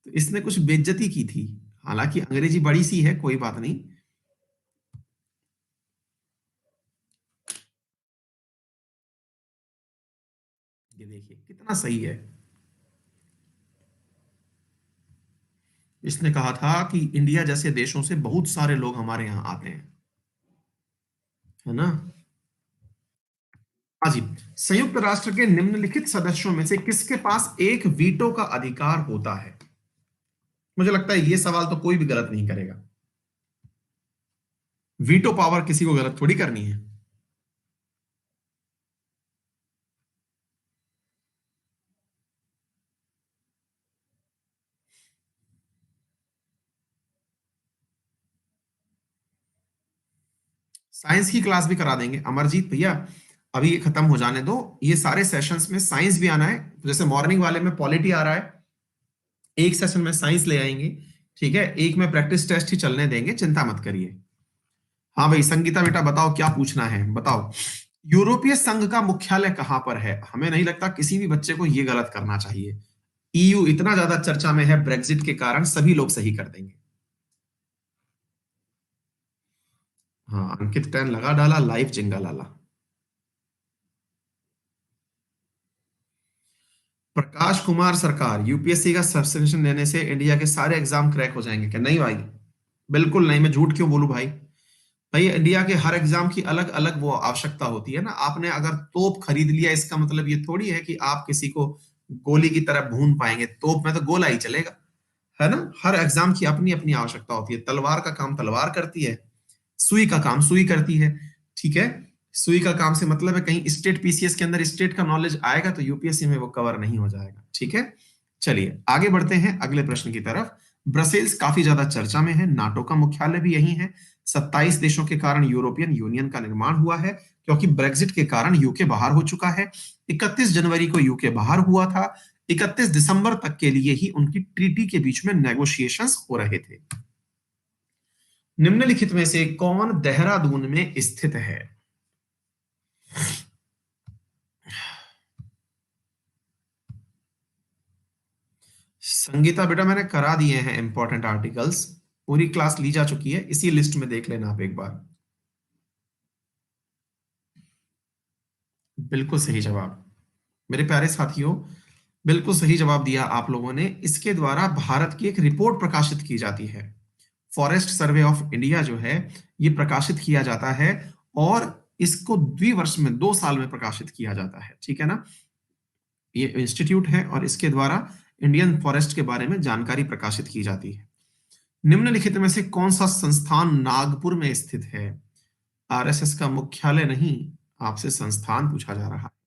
तो इसने कुछ बेइज्जती की थी। हालांकि अंग्रेजी बड़ी सी है, कोई बात नहीं। ये देखिए कितना सही है। इसने कहा था कि इंडिया जैसे देशों से बहुत सारे लोग हमारे यहाँ आते हैं, है ना। हाँ जी, संयुक्त राष्ट्र के निम्नलिखित सदस्यों में से किसके पास एक वीटो का अधिकार होता है? मुझे लगता है ये सवाल तो कोई भी गलत नहीं करेगा। वीटो पावर किसी को गलत थोड़ी करनी है। साइंस की क्लास भी करा देंगे अमरजीत भैया, अभी ये खत्म हो जाने दो। ये सारे सेशंस में साइंस भी आना है, जैसे मॉर्निंग वाले में पॉलिटी आ रहा है, एक सेशन में साइंस ले आएंगे। ठीक है, एक में प्रैक्टिस टेस्ट ही चलने देंगे, चिंता मत करिए। हाँ भाई संगीता बेटा बताओ क्या पूछना है, बताओ। यूरोपीय संघ का मुख्यालय कहां पर है? हमें नहीं लगता किसी भी बच्चे को ये गलत करना चाहिए। ईयू इतना ज्यादा चर्चा में है, ब्रेग्जिट के कारण सभी लोग सही कर देंगे। हाँ, अंकित टैन लगा डाला, लाइव जिंगा लाला। प्रकाश कुमार सरकार, यूपीएससी का सब्सक्रिप्शन लेने से इंडिया के सारे एग्जाम क्रैक हो जाएंगे क्या? नहीं भाई, बिल्कुल नहीं, मैं झूठ क्यों बोलूं भाई। भाई इंडिया के हर एग्जाम की अलग अलग वो आवश्यकता होती है ना। आपने अगर तोप खरीद लिया इसका मतलब ये थोड़ी है कि आप किसी को गोली की तरह भून पाएंगे, तोप में तो गोला ही चलेगा, है ना। हर एग्जाम की अपनी अपनी आवश्यकता होती है, तलवार का काम तलवार करती है, सुई का काम सुई करती है। ठीक है, सुई का काम से मतलब है कहीं स्टेट पीसीएस के अंदर स्टेट का नॉलेज आएगा तो यूपीएससी में वो कवर नहीं हो जाएगा। ठीक है, चलिए आगे बढ़ते हैं अगले प्रश्न की तरफ। ब्रसेल्स काफी ज्यादा चर्चा में है, नाटो का मुख्यालय भी यही है। 27 देशों के कारण यूरोपियन यूनियन का निर्माण हुआ है, क्योंकि ब्रेग्जिट के कारण यूके बाहर हो चुका है। 31 जनवरी को यूके बाहर हुआ था, 31 दिसंबर तक के लिए ही उनकी ट्रीटी के बीच में नेगोशिएशंस हो रहे थे। निम्नलिखित में से कौन देहरादून में स्थित है? संगीता बेटा मैंने करा दिए हैं इंपॉर्टेंट आर्टिकल्स, पूरी क्लास ली जा चुकी है, इसी लिस्ट में देख लेना आप एक बार। बिल्कुल सही जवाब मेरे प्यारे साथियों, बिल्कुल सही जवाब दिया आप लोगों ने। इसके द्वारा भारत की एक रिपोर्ट प्रकाशित की जाती है, फॉरेस्ट सर्वे ऑफ इंडिया जो है ये प्रकाशित किया जाता है, और इसको द्विवर्ष में 2 साल में प्रकाशित किया जाता है। ठीक है ना, ये इंस्टीट्यूट है और इसके द्वारा इंडियन फॉरेस्ट के बारे में जानकारी प्रकाशित की जाती है। निम्नलिखित में से कौन सा संस्थान नागपुर में स्थित है? आरएसएस का मुख्यालय नहीं, आपसे संस्थान पूछा जा रहा है।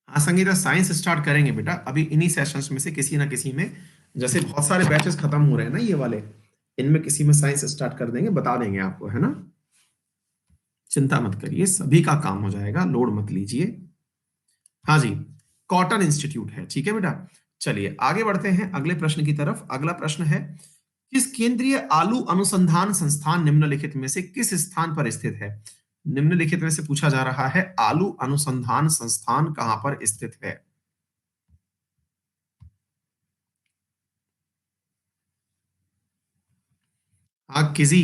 हाँ संगीता, साइंस स्टार्ट करेंगे बेटा अभी इन्हीं सेशंस में से किसी ना किसी में। जैसे बहुत सारे बैचेस खत्म हो रहे हैं ना ये वाले, इनमें किसी में साइंस स्टार्ट कर देंगे, बता देंगे आपको, है ना। चिंता मत करिए, सभी का काम हो जाएगा, लोड मत लीजिए। हाँ जी, कॉटन इंस्टीट्यूट है, ठीक है बेटा। चलिए आगे बढ़ते हैं अगले प्रश्न की तरफ। अगला प्रश्न है, किस केंद्रीय आलू अनुसंधान संस्थान निम्नलिखित में से किस स्थान पर स्थित है? निम्नलिखित में से पूछा जा रहा है आलू अनुसंधान संस्थान कहां पर स्थित है? हाँ किसी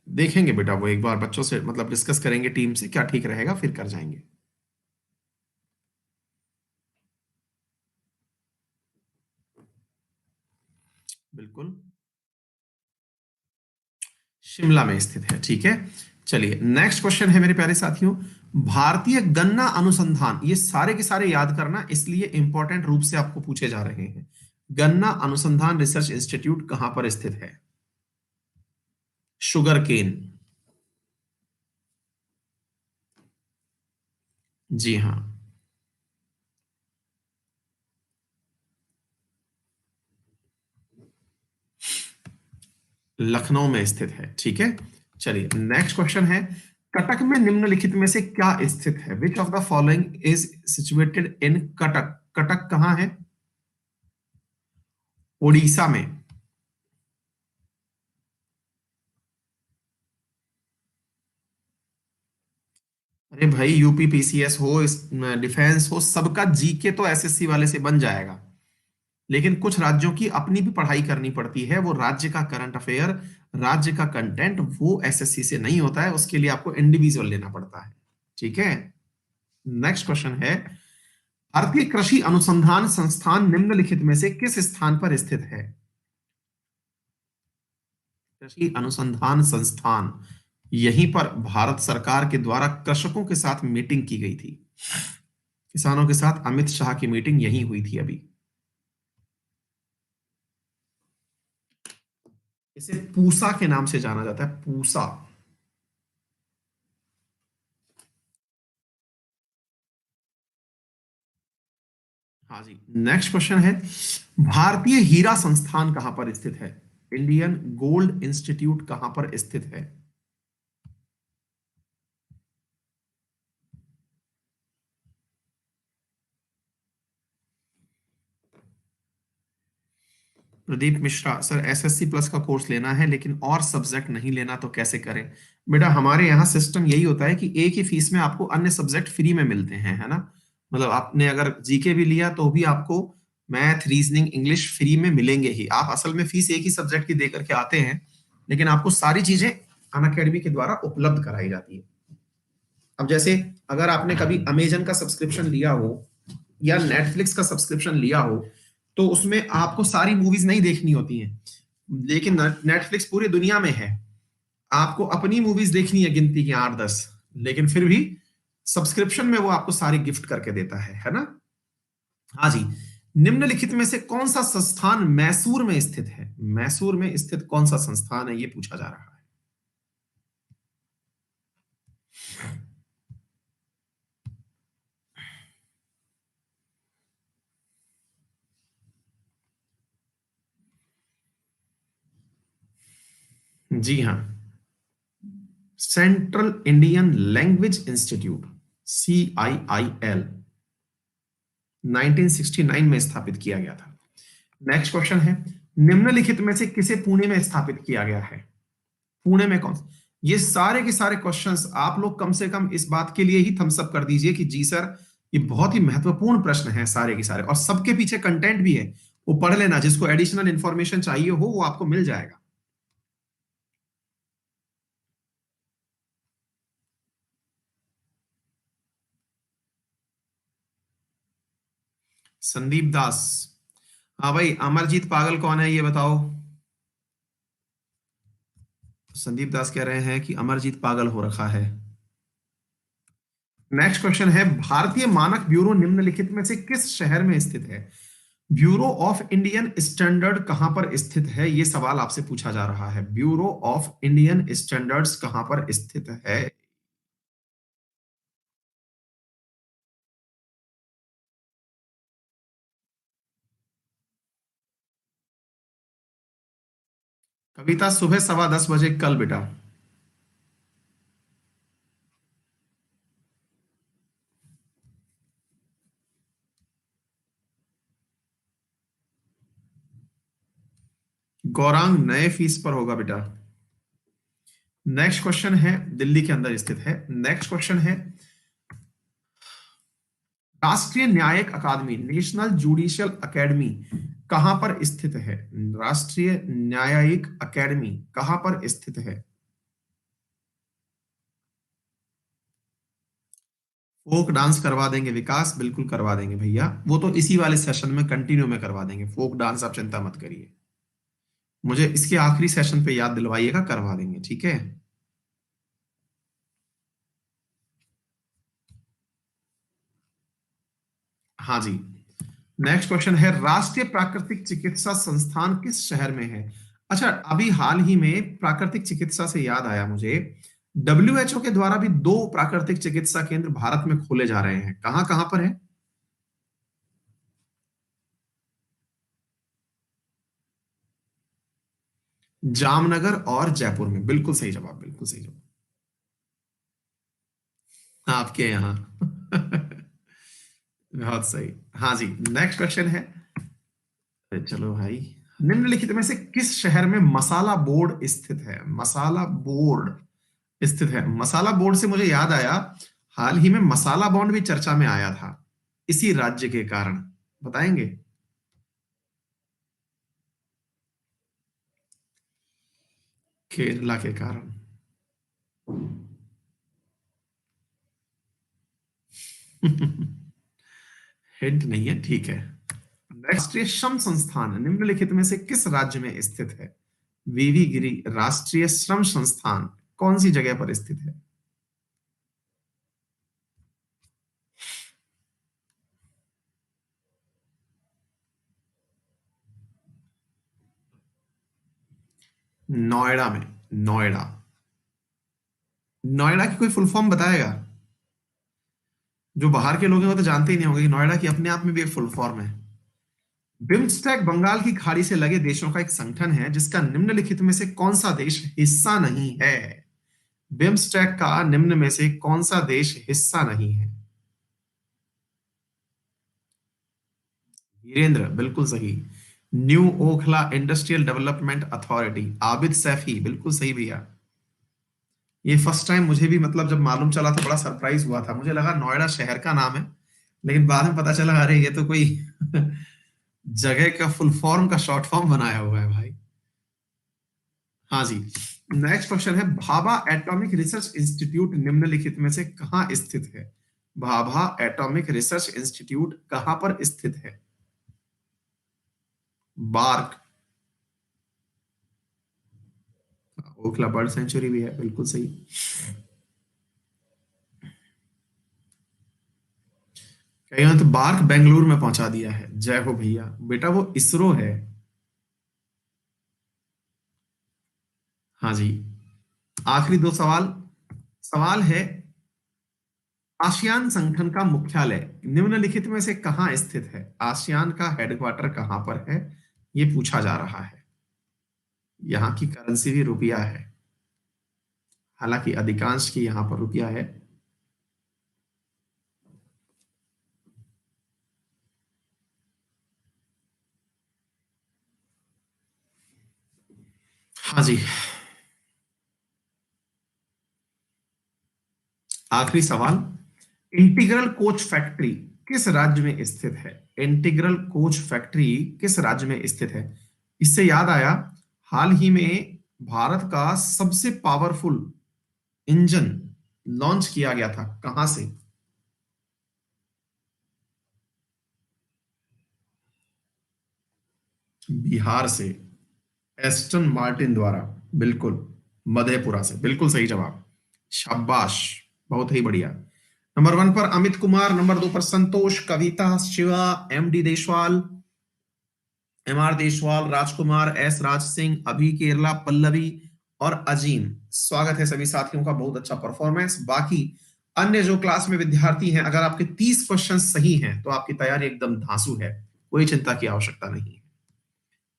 देखेंगे बेटा, वो एक बार बच्चों से मतलब डिस्कस करेंगे टीम से क्या ठीक रहेगा, फिर कर जाएंगे। बिल्कुल, शिमला में स्थित है, ठीक है। चलिए नेक्स्ट क्वेश्चन है मेरे प्यारे साथियों, भारतीय गन्ना अनुसंधान, ये सारे के सारे याद करना इसलिए इंपॉर्टेंट रूप से आपको पूछे जा रहे हैं। गन्ना अनुसंधान रिसर्च इंस्टीट्यूट कहां पर स्थित है? शुगर केन, जी हाँ, लखनऊ में स्थित है, ठीक है। चलिए नेक्स्ट क्वेश्चन है, कटक में निम्नलिखित में से क्या स्थित है? Which of the following is situated in Cuttack? Cuttack कहां है? उड़ीसा में। अरे भाई यूपी पीसीएस हो, डिफेंस हो, सबका जीके तो एसएससी वाले से बन जाएगा, लेकिन कुछ राज्यों की अपनी भी पढ़ाई करनी पड़ती है। वो राज्य का करंट अफेयर, राज्य का कंटेंट, वो एसएससी से नहीं होता है, उसके लिए आपको इंडिविजुअल लेना पड़ता है, ठीक है। नेक्स्ट क्वेश्चन है, भारतीय कृषि अनुसंधान संस्थान निम्नलिखित में से किस स्थान पर स्थित है? कृषि अनुसंधान संस्थान, यहीं पर भारत सरकार के द्वारा कृषकों के साथ मीटिंग की गई थी, किसानों के साथ अमित शाह की मीटिंग यहीं हुई थी अभी। इसे पूसा के नाम से जाना जाता है, पूसा। हाँ जी, नेक्स्ट क्वेश्चन है, भारतीय हीरा संस्थान कहां पर स्थित है? इंडियन गोल्ड इंस्टीट्यूट कहां पर स्थित है? Pradeep Mishra sir, SSC plus का कोर्स लेना है लेकिन और सब्जेक्ट नहीं लेना, तो कैसे करें? बेटा हमारे यहाँ सिस्टम यही होता है कि एक ही फीस में आपको अन्य सब्जेक्ट फ्री में मिलते हैं, है ना। मतलब आपने अगर जीके भी लिया तो भी आपको मैथ, रीजनिंग, इंग्लिश फ्री में मिलेंगे ही। आप असल में फीस एक ही सब्जेक्ट की दे करके आते हैं, लेकिन आपको सारी चीजें अनअकैडमी के द्वारा उपलब्ध कराई जाती है। अब जैसे अगर आपने कभी अमेजन का सब्सक्रिप्शन लिया हो या नेटफ्लिक्स का सब्सक्रिप्शन लिया हो, तो उसमें आपको सारी मूवीज नहीं देखनी होती हैं, लेकिन नेटफ्लिक्स पूरी दुनिया में है, आपको अपनी मूवीज देखनी है गिनती की 8-10, लेकिन फिर भी सब्सक्रिप्शन में वो आपको सारी गिफ्ट करके देता है ना। हाँ जी, निम्नलिखित में से कौन सा संस्थान मैसूर में स्थित है? मैसूर में स्थित कौन सा संस्थान है, ये पूछा जा रहा है। जी हाँ, central Indian language institute, CIIL, 1969 में स्थापित किया गया था। नेक्स्ट क्वेश्चन है, निम्नलिखित में से किसे पुणे में स्थापित किया गया है? पुणे में कौन? ये सारे के सारे क्वेश्चंस आप लोग कम से कम इस बात के लिए ही थम्स अप कर दीजिए कि जी सर, ये बहुत ही महत्वपूर्ण प्रश्न है सारे के सारे, और सबके पीछे कंटेंट भी है, वो पढ़ लेना, जिसको एडिशनल इंफॉर्मेशन चाहिए हो वो आपको मिल जाएगा। संदीप दास, हाँ भाई, अमरजीत पागल कौन है ये बताओ। संदीप दास कह रहे हैं कि अमरजीत पागल हो रखा है। नेक्स्ट क्वेश्चन है, भारतीय मानक ब्यूरो निम्नलिखित में से किस शहर में स्थित है? ब्यूरो ऑफ इंडियन स्टैंडर्ड कहां पर स्थित है, ये सवाल आपसे पूछा जा रहा है। ब्यूरो ऑफ इंडियन स्टैंडर्ड्स कहां पर स्थित है? कविता, सुबह 10:15 कल बेटा। गौरांग नए फीस पर होगा बेटा। नेक्स्ट क्वेश्चन है, दिल्ली के अंदर स्थित है। नेक्स्ट क्वेश्चन है, राष्ट्रीय न्यायिक अकादमी नेशनल जुडिशियल अकेडमी कहां पर स्थित है? राष्ट्रीय न्यायिक अकेडमी कहां पर स्थित है? फोक डांस करवा देंगे विकास, बिल्कुल करवा देंगे भैया, वो तो इसी वाले सेशन में कंटिन्यू में करवा देंगे। फोक डांस आप चिंता मत करिए, मुझे इसके आखिरी सेशन पे याद दिलवाइएगा, करवा देंगे, ठीक है। हाँ जी। नेक्स्ट क्वेश्चन है, राष्ट्रीय प्राकृतिक चिकित्सा संस्थान किस शहर में है? अच्छा, अभी हाल ही में प्राकृतिक चिकित्सा से याद आया मुझे, डब्ल्यूएचओ के द्वारा भी दो प्राकृतिक चिकित्सा केंद्र भारत में खोले जा रहे हैं। कहां कहां पर है? जामनगर और जयपुर में, बिल्कुल सही जवाब, बिल्कुल सही जवाब। आपके यहाँ बहुत सही। हाँ जी। नेक्स्ट क्वेश्चन है, चलो भाई, निम्नलिखित में से किस शहर में मसाला बोर्ड स्थित है? मसाला बोर्ड स्थित है। मसाला बोर्ड से मुझे याद आया, हाल ही में मसाला बॉन्ड भी चर्चा में आया था, इसी राज्य के कारण, बताएंगे? केरला के कारण। हिंट नहीं है, ठीक है। राष्ट्रीय श्रम संस्थान निम्नलिखित में से किस राज्य में स्थित है? वीवी गिरी राष्ट्रीय श्रम संस्थान कौन सी जगह पर स्थित है? नोएडा में। नोएडा। नोएडा की कोई फुल फॉर्म बताएगा? जो बाहर के लोग हैं वो तो जानते ही नहीं होंगे कि नोएडा की अपने आप में भी एक फुल फॉर्म है। बिम्स्टेक बंगाल की खाड़ी से लगे देशों का एक संगठन है जिसका निम्नलिखित में से कौन सा देश हिस्सा नहीं है? बिम्स्टेक का निम्न में से कौन सा देश हिस्सा नहीं है? वीरेंद्र बिल्कुल सही। New Okhla Industrial Development Authority, Abid Saifi, बिल्कुल सही भैया। ये फर्स्ट टाइम मुझे भी, मतलब जब मालूम चला तो बड़ा सरप्राइज हुआ था, मुझे लगा नोएडा शहर का नाम है, लेकिन बाद में पता चला अरे ये तो कोई जगह का फुल फॉर्म का शॉर्ट फॉर्म बनाया हुआ है भाई। हाँ जी। नेक्स्ट क्वेश्चन है, भाभा एटॉमिक रिसर्च इंस्टीट्यूट निम्नलिखित में से कहाँ स्थित है? भाभा एटॉमिक रिसर्च इंस्टीट्यूट कहाँ पर स्थित है? बार्क। ओखला बर्ड सेंचुरी भी है, बिल्कुल सही। कहीं तो बार्क बेंगलुरु में पहुंचा दिया है, जय हो भैया, बेटा वो इसरो है। हाँ जी। आखिरी दो सवाल। सवाल है, आसियान संगठन का मुख्यालय निम्नलिखित में से कहाँ स्थित है? आसियान का हेडक्वार्टर कहाँ पर है, ये पूछा जा रहा है। यहाँ की करेंसी भी रुपया है, हालांकि अधिकांश की यहाँ पर रुपया है। हाँ जी। आखिरी सवाल, इंटीग्रल कोच फैक्ट्री किस राज्य में स्थित है? इंटीग्रल कोच फैक्ट्री किस राज्य में स्थित है? इससे याद आया, हाल ही में भारत का सबसे पावरफुल इंजन लॉन्च किया गया था, कहां से? बिहार से एस्टन मार्टिन द्वारा, बिल्कुल, मधेपुरा से, बिल्कुल सही जवाब, शाबाश, बहुत ही बढ़िया। नंबर 1 पर अमित कुमार, नंबर 2 पर संतोष, कविता, शिवा, एमडी देशवाल, एमआर देशवाल, राजकुमार, एस राज सिंह, अभी केरला, पल्लवी और अजीम। स्वागत है सभी साथियों का, बहुत अच्छा परफॉर्मेंस। बाकी अन्य जो क्लास में विद्यार्थी हैं, अगर आपके 30 क्वेश्चन सही हैं तो आपकी तैयारी एकदम धांसू है, कोई चिंता की आवश्यकता नहीं है।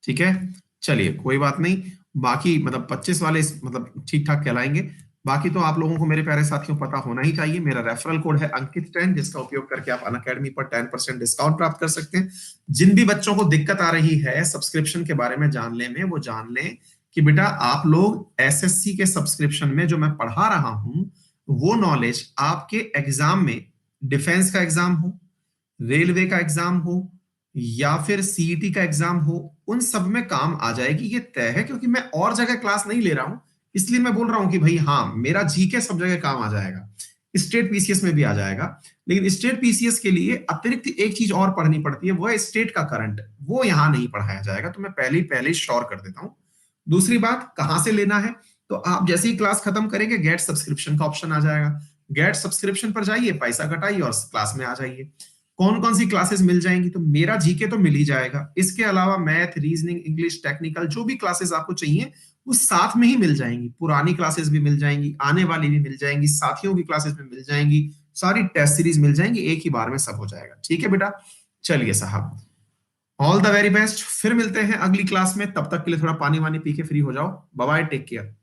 ठीक है, चलिए कोई बात नहीं। बाकी मतलब 25 वाले मतलब ठीक ठाक कहलाएंगे। बाकी तो आप लोगों को मेरे प्यारे साथियों पता होना ही चाहिए, मेरा रेफरल कोड है अंकित 10, जिसका उपयोग करके आप अनअकैडमी पर 10% डिस्काउंट प्राप्त कर सकते हैं। जिन भी बच्चों को दिक्कत आ रही है सब्सक्रिप्शन के बारे में जानने में, वो जान लें कि बेटा आप लोग एसएससी के सब्सक्रिप्शन में जो मैं पढ़ा रहा हूं, वो नॉलेज आपके एग्जाम में, डिफेंस का एग्जाम हो, रेलवे का एग्जाम हो या फिर सीईटी का एग्जाम हो, उन सब में काम आ जाएगी, ये तय है। क्योंकि मैं और जगह क्लास नहीं ले रहा हूं, इसलिए मैं बोल रहा हूं कि भाई हाँ, मेरा जीके सब जगह काम आ जाएगा, स्टेट पीसीएस में भी आ जाएगा। लेकिन स्टेट पीसीएस के लिए अतिरिक्त एक चीज और पढ़नी पड़ती है, वो है स्टेट का करंट, वो यहां नहीं पढ़ाया जाएगा, तो मैं पहले ही श्योर कर देता हूं। दूसरी बात, कहां से लेना है, तो आप जैसे ही क्लास खत्म करेंगे गेट सब्सक्रिप्शन का ऑप्शन आ जाएगा, गेट सब्सक्रिप्शन पर जाइए, पैसा कटाइए और क्लास में आ जाइए। कौन कौन सी क्लासेस मिल जाएंगी, तो मेरा जीके तो मिल ही जाएगा, इसके अलावा मैथ, रीजनिंग, इंग्लिश, टेक्निकल, जो भी क्लासेस आपको चाहिए वो साथ में ही मिल जाएंगी। पुरानी क्लासेस भी मिल जाएंगी, आने वाली भी मिल जाएंगी, साथियों की क्लासेस में मिल जाएंगी, सारी टेस्ट सीरीज मिल जाएंगी, एक ही बार में सब हो जाएगा। ठीक है बेटा, चलिए साहब, ऑल द वेरी बेस्ट। फिर मिलते हैं अगली क्लास में, तब तक के लिए थोड़ा पानी वानी पी के फ्री हो जाओ। Bye bye, take care.